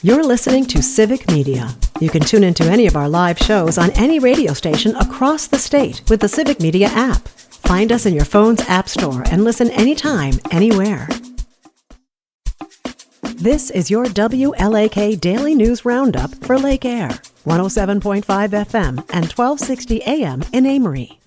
You're listening to Civic Media. You can tune into any of our live shows on any radio station across the state with the Civic Media app. Find us in your phone's app store and listen anytime, anywhere. This is your WLAK Daily News Roundup for Lake Air, 107.5 FM and 1260 AM in Amory.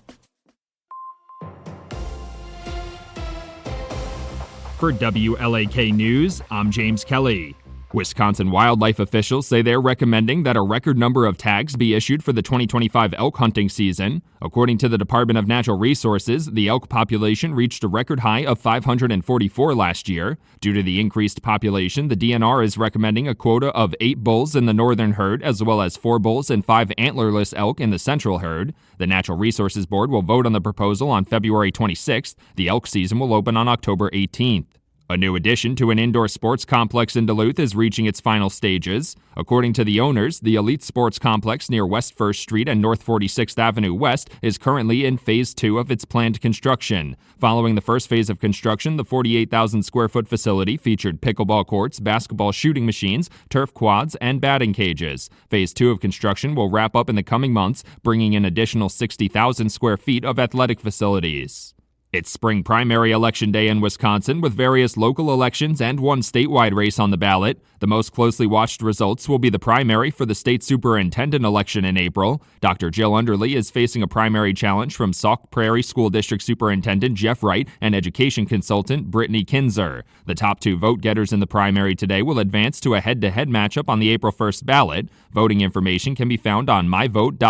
For WLAK News, I'm James Kelly. Wisconsin wildlife officials say they're recommending that a record number of tags be issued for the 2025 elk hunting season. According to the Department of Natural Resources, the elk population reached a record high of 544 last year. Due to the increased population, the DNR is recommending a quota of 8 bulls in the northern herd, as well as 4 bulls and 5 antlerless elk in the central herd. The Natural Resources Board will vote on the proposal on February 26th. The elk season will open on October 18th. A new addition to an indoor sports complex in Duluth is reaching its final stages. According to the owners, the Elite Sports Complex near West 1st Street and North 46th Avenue West is currently in Phase 2 of its planned construction. Following the first phase of construction, the 48,000-square-foot facility featured pickleball courts, basketball shooting machines, turf quads, and batting cages. Phase 2 of construction will wrap up in the coming months, bringing an additional 60,000 square feet of athletic facilities. It's spring primary election day in Wisconsin with various local elections and one statewide race on the ballot. The most closely watched results will be the primary for the state superintendent election in April. Dr. Jill Underly is facing a primary challenge from Sauk Prairie School District Superintendent Jeff Wright and education consultant Brittany Kinzer. The top 2 vote-getters in the primary today will advance to a head-to-head matchup on the April 1st ballot. Voting information can be found on myvote.wi.gov.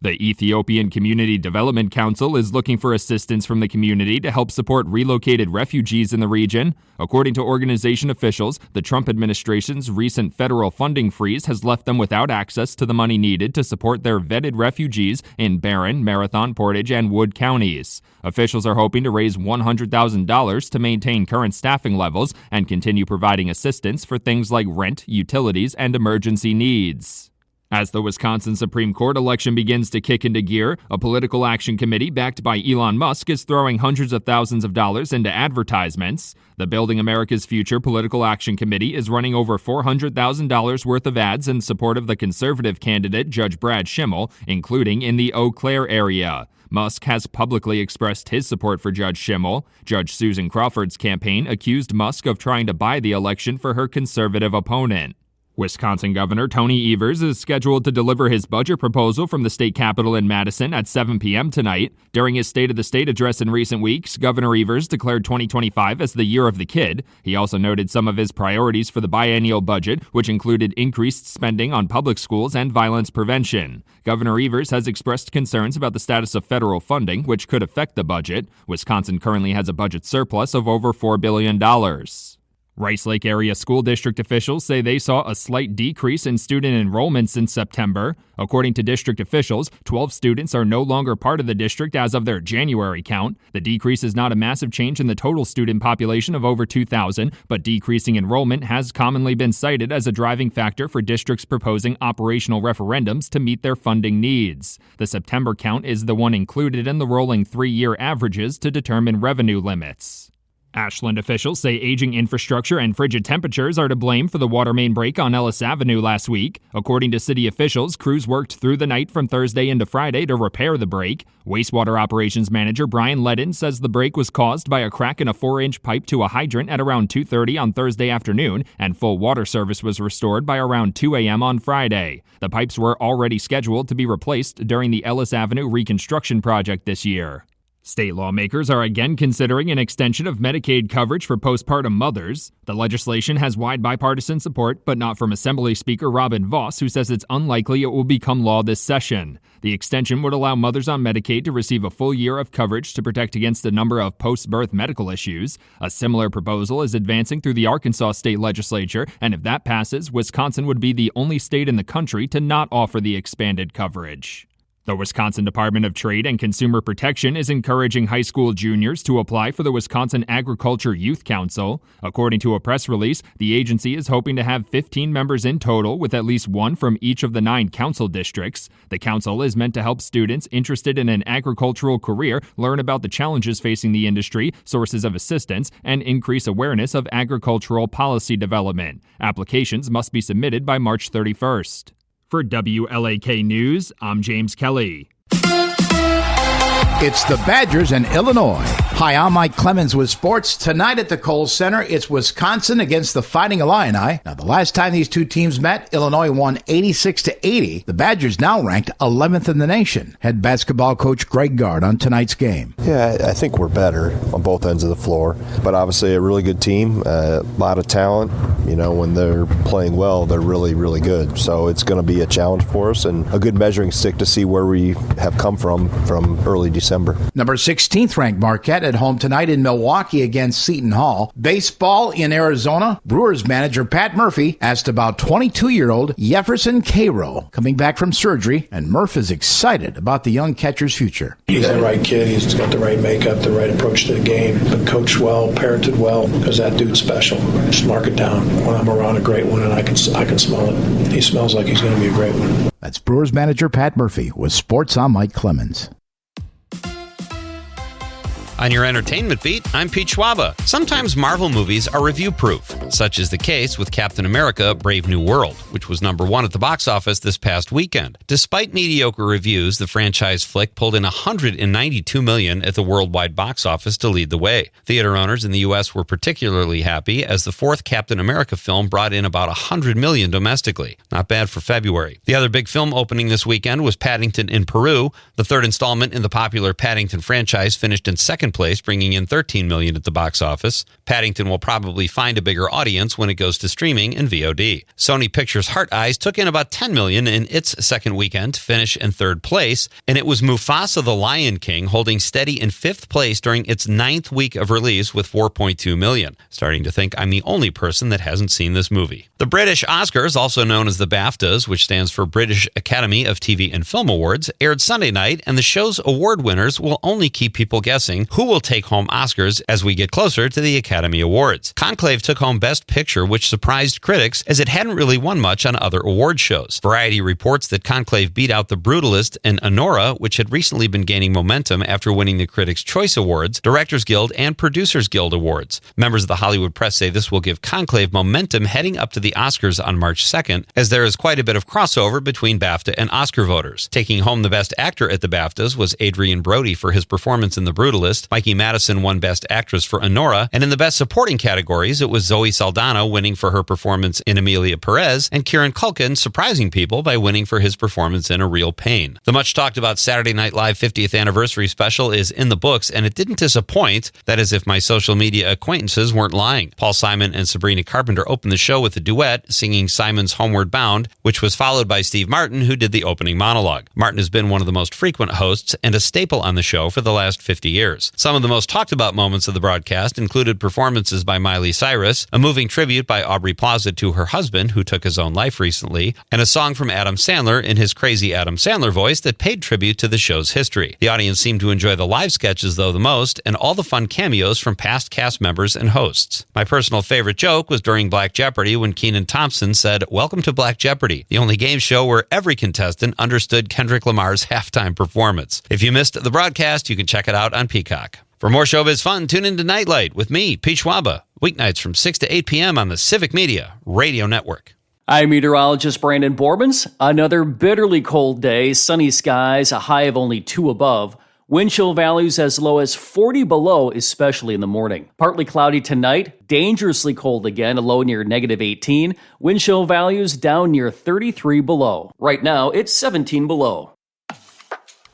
The Ethiopian Community Development Council is looking for assistance from the community to help support relocated refugees in the region. According to organization officials, the Trump administration's recent federal funding freeze has left them without access to the money needed to support their vetted refugees in Barron, Marathon, Portage, and Wood counties. Officials are hoping to raise $100,000 to maintain current staffing levels and continue providing assistance for things like rent, utilities, and emergency needs. As the Wisconsin Supreme Court election begins to kick into gear, a political action committee backed by Elon Musk is throwing hundreds of thousands of dollars into advertisements. The Building America's Future Political Action Committee is running over $400,000 worth of ads in support of the conservative candidate Judge Brad Schimmel, including in the Eau Claire area. Musk has publicly expressed his support for Judge Schimmel. Judge Susan Crawford's campaign accused Musk of trying to buy the election for her conservative opponent. Wisconsin Governor Tony Evers is scheduled to deliver his budget proposal from the state capitol in Madison at 7 p.m. tonight. During his State of the State address in recent weeks, Governor Evers declared 2025 as the year of the kid. He also noted some of his priorities for the biennial budget, which included increased spending on public schools and violence prevention. Governor Evers has expressed concerns about the status of federal funding, which could affect the budget. Wisconsin currently has a budget surplus of over $4 billion. Rice Lake area school district officials say they saw a slight decrease in student enrollment since September. According to district officials, 12 students are no longer part of the district as of their January count. The decrease is not a massive change in the total student population of over 2,000, but decreasing enrollment has commonly been cited as a driving factor for districts proposing operational referendums to meet their funding needs. The September count is the one included in the rolling 3-year averages to determine revenue limits. Ashland officials say aging infrastructure and frigid temperatures are to blame for the water main break on Ellis Avenue last week. According to city officials, crews worked through the night from Thursday into Friday to repair the break. Wastewater operations manager Brian Ledden says the break was caused by a crack in a 4-inch pipe to a hydrant at around 2:30 on Thursday afternoon, and full water service was restored by around 2 a.m. on Friday. The pipes were already scheduled to be replaced during the Ellis Avenue reconstruction project this year. State lawmakers are again considering an extension of Medicaid coverage for postpartum mothers. The legislation has wide bipartisan support, but not from Assembly Speaker Robin Vos, who says it's unlikely it will become law this session. The extension would allow mothers on Medicaid to receive a full year of coverage to protect against a number of post-birth medical issues. A similar proposal is advancing through the Arkansas state legislature, and if that passes, Wisconsin would be the only state in the country to not offer the expanded coverage. The Wisconsin Department of Trade and Consumer Protection is encouraging high school juniors to apply for the Wisconsin Agriculture Youth Council. According to a press release, the agency is hoping to have 15 members in total, with at least one from each of the 9 council districts. The council is meant to help students interested in an agricultural career learn about the challenges facing the industry, sources of assistance, and increase awareness of agricultural policy development. Applications must be submitted by March 31st. For WLAK News, I'm James Kelly. It's the Badgers and Illinois. Hi, I'm Mike Clemens with sports. Tonight at the Kohl Center, it's Wisconsin against the Fighting Illini. Now, the last time these two teams met, Illinois won 86-80. The Badgers now ranked 11th in the nation. Head basketball coach Greg Gard on tonight's game. Yeah, I think we're better on both ends of the floor, but obviously a really good team, a lot of talent. You know, when they're playing well, they're really, really good. So it's going to be a challenge for us and a good measuring stick to see where we have come from early December. Number 16th ranked Marquette at home tonight in Milwaukee against Seton Hall. Baseball in Arizona. Brewers manager Pat Murphy asked about 22-year-old Jefferson Cairo coming back from surgery, and Murph is excited about the young catcher's future. He's the right kid. He's got the right makeup, the right approach to the game, but coached well, parented well, because that dude's special. Just mark it down. When I'm around a great one and I can smell it. He smells like he's going to be a great one. That's Brewers manager Pat Murphy with Sports. I'm Mike Clemens. On your entertainment beat, I'm Pete Schwaba. Sometimes Marvel movies are review-proof. Such is the case with Captain America: Brave New World, which was number 1 at the box office this past weekend. Despite mediocre reviews, the franchise flick pulled in $192 million at the worldwide box office to lead the way. Theater owners in the U.S. were particularly happy, as the 4th Captain America film brought in about $100 million domestically. Not bad for February. The other big film opening this weekend was Paddington in Peru. The 3rd installment in the popular Paddington franchise finished in second place, bringing in $13 million at the box office. Paddington will probably find a bigger audience when it goes to streaming and VOD. Sony Pictures' Heart Eyes took in about $10 million in its second weekend to finish in 3rd place, and it was Mufasa the Lion King holding steady in 5th place during its 9th week of release with $4.2 million. Starting to think I'm the only person that hasn't seen this movie. The British Oscars, also known as the BAFTAs, which stands for British Academy of TV and Film Awards, aired Sunday night, and the show's award winners will only keep people guessing who will take home Oscars as we get closer to the Academy Awards. Conclave took home Best Picture, which surprised critics as it hadn't really won much on other award shows. Variety reports that Conclave beat out The Brutalist and Anora, which had recently been gaining momentum after winning the Critics' Choice Awards, Directors Guild, and Producers Guild Awards. Members of the Hollywood press say this will give Conclave momentum heading up to the Oscars on March 2nd, as there is quite a bit of crossover between BAFTA and Oscar voters. Taking home the Best Actor at the BAFTAs was Adrian Brody for his performance in The Brutalist. Mikey Madison won Best Actress for Anora, and in the Best Supporting categories, it was Zoe Saldana winning for her performance in Emilia Perez, and Kieran Culkin surprising people by winning for his performance in A Real Pain. The much-talked-about Saturday Night Live 50th Anniversary special is in the books, and it didn't disappoint. That is, if my social media acquaintances weren't lying. Paul Simon and Sabrina Carpenter opened the show with a duet, singing Simon's Homeward Bound, which was followed by Steve Martin, who did the opening monologue. Martin has been one of the most frequent hosts and a staple on the show for the last 50 years. Some of the most talked about moments of the broadcast included performances by Miley Cyrus, a moving tribute by Aubrey Plaza to her husband, who took his own life recently, and a song from Adam Sandler in his crazy Adam Sandler voice that paid tribute to the show's history. The audience seemed to enjoy the live sketches, though, the most, and all the fun cameos from past cast members and hosts. My personal favorite joke was during Black Jeopardy when Kenan Thompson said, "Welcome to Black Jeopardy," the only game show where every contestant understood Kendrick Lamar's halftime performance. If you missed the broadcast, you can check it out on Peacock. For more showbiz fun, tune into Nightlight with me, Pete Schwaba, weeknights from 6 to 8 p.m. on the Civic Media Radio Network. I'm meteorologist Brandon Borbans. Another bitterly cold day, sunny skies, a high of only 2 above. Wind chill values as low as 40 below, especially in the morning. Partly cloudy tonight, dangerously cold again, a low near negative 18. Wind chill values down near 33 below. Right now, it's 17 below.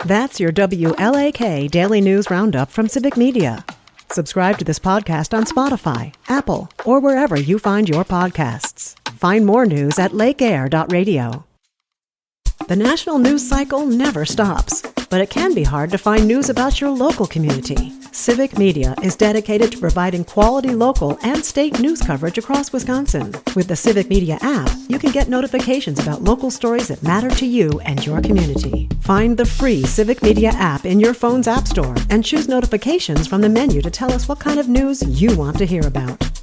That's your WLAK Daily News Roundup from Civic Media. Subscribe to this podcast on Spotify, Apple, or wherever you find your podcasts. Find more news at lakeair.radio. The national news cycle never stops. but it can be hard to find news about your local community. Civic Media is dedicated to providing quality local and state news coverage across Wisconsin. With the Civic Media app, you can get notifications about local stories that matter to you and your community. Find the free Civic Media app in your phone's app store and choose notifications from the menu to tell us what kind of news you want to hear about.